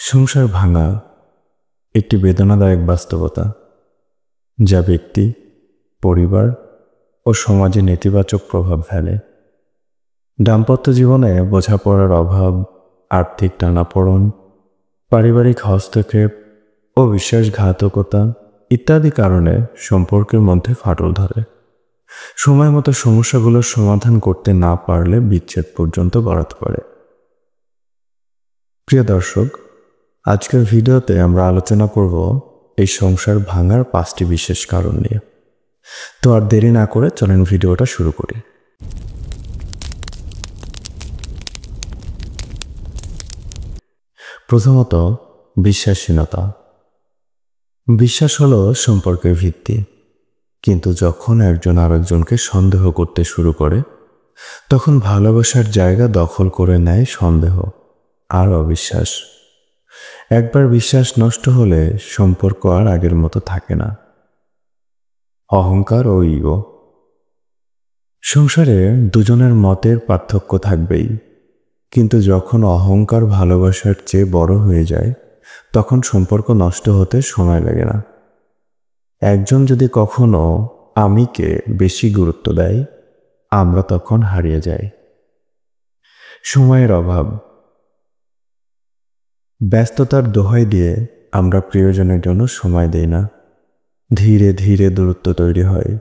সংসার ভাঙা একটি বেদনাদায়ক বাস্তবতা, যা ব্যক্তি, পরিবার ও সমাজে নেতিবাচক প্রভাব ফেলে। দাম্পত্য জীবনে বোঝাপড়ার অভাব, আর্থিক টানাপোড়েন, পারিবারিক হস্তক্ষেপ ও বিশ্বাসঘাতকতা ইত্যাদি কারণে সম্পর্কের মধ্যে ফাটল ধরে। সময় মতো সমস্যাগুলোর সমাধান করতে না পারলে বিচ্ছেদ পর্যন্ত বাড়াতে পারে। প্রিয় দর্শক, আজকের ভিডিওতে আমরা আলোচনা করব এই সংসার ভাঙার 5টি বিশেষ কারণ নিয়ে। তো আর দেরি না করে চলেন ভিডিওটা শুরু করি। প্রথমত, বিশ্বাসহীনতা। বিশ্বাস হলো সম্পর্কের ভিত্তি, কিন্তু যখন একজন আরেকজনকে সন্দেহ করতে শুরু করে, তখন ভালোবাসার জায়গা দখল করে নেয় সন্দেহ আর অবিশ্বাস। একবার বিশ্বাস নষ্ট হলে সম্পর্ক আর আগের মতো থাকে না। অহংকার ও ইগো। সংসারে দুজনের মতের পার্থক্য থাকবেই, কিন্তু যখন অহংকার ভালোবাসার চেয়ে বড় হয়ে যায়, তখন সম্পর্ক নষ্ট হতে সময় লাগে না। একজন যদি কখনো আমিকে বেশি গুরুত্ব দেয়, আমরা তখন হারিয়ে যাই। সময়ের অভাব। ব্যস্ততার দোহাই দিয়ে আমরা প্রিয়জনের জন্য সময় দেই না। ধীরে ধীরে দূরত্ব তৈরি হয়।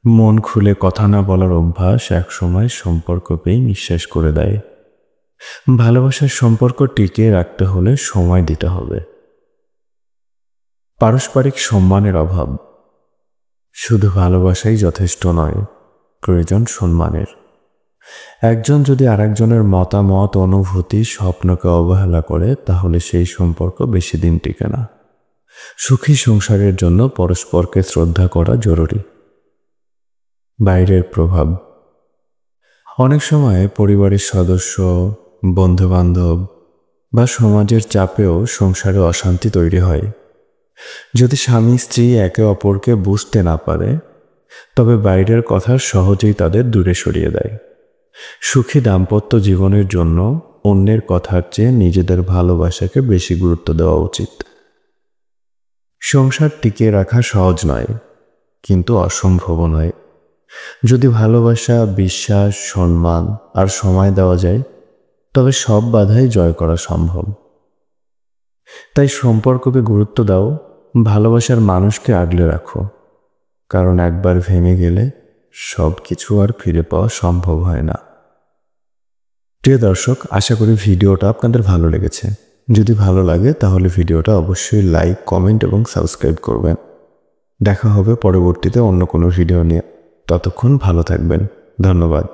মন খুলে কথা না বলার অভ্যাস একসময় সম্পর্ককেই নিঃশেষ করে দেয়। ভালোবাসার সম্পর্ক টিকিয়ে রাখতে হলে সময় দিতে হবে। পারস্পরিক সম্মানের অভাব। শুধু ভালোবাসাই যথেষ্ট নয়, প্রয়োজন সম্মানের। একজন যদি আরেকজনের মতামত, অনুভূতি, স্বপ্নকে অবহেলা করে, তাহলে সেই সম্পর্ক বেশি দিন টিকে না। সুখী সংসারের জন্য পরস্পরকে শ্রদ্ধা করা জরুরি। বাইরের প্রভাব। অনেক সময় পরিবারের সদস্য, বন্ধুবান্ধব বা সমাজের চাপেও সংসারে অশান্তি তৈরি হয়। যদি স্বামী স্ত্রী একে অপরকে বুঝতে না পারে, তবে বাইরের কথা সহজেই তাদের দূরে সরিয়ে দেয়। সুখী দাম্পত্য জীবনের জন্য অন্যের কথার চেয়ে নিজেদের ভালোবাসাকে বেশি গুরুত্ব দেওয়া উচিত। সংসার টিকিয়ে রাখা সহজ নয়, কিন্তু অসম্ভব নয়। যদি ভালোবাসা, বিশ্বাস, সম্মান আর সময় দেওয়া যায়, তবে সব বাধাই জয় করা সম্ভব। তাই সম্পর্ককে গুরুত্ব দাও, ভালোবাসার মানুষকে আগলে রাখো, কারণ একবার ভেঙে গেলে সব কিছু আর ফিরে পাওয়া সম্ভব হয় না। প্রিয় দর্শক, আশা করি ভিডিওটা আপনাদের ভালো লেগেছে। যদি ভালো লাগে তাহলে ভিডিওটা অবশ্যই লাইক, কমেন্ট এবং সাবস্ক্রাইব করবেন। দেখা হবে পরবর্তীতে অন্য কোনো ভিডিও নিয়ে। ততক্ষণ ভালো থাকবেন। ধন্যবাদ।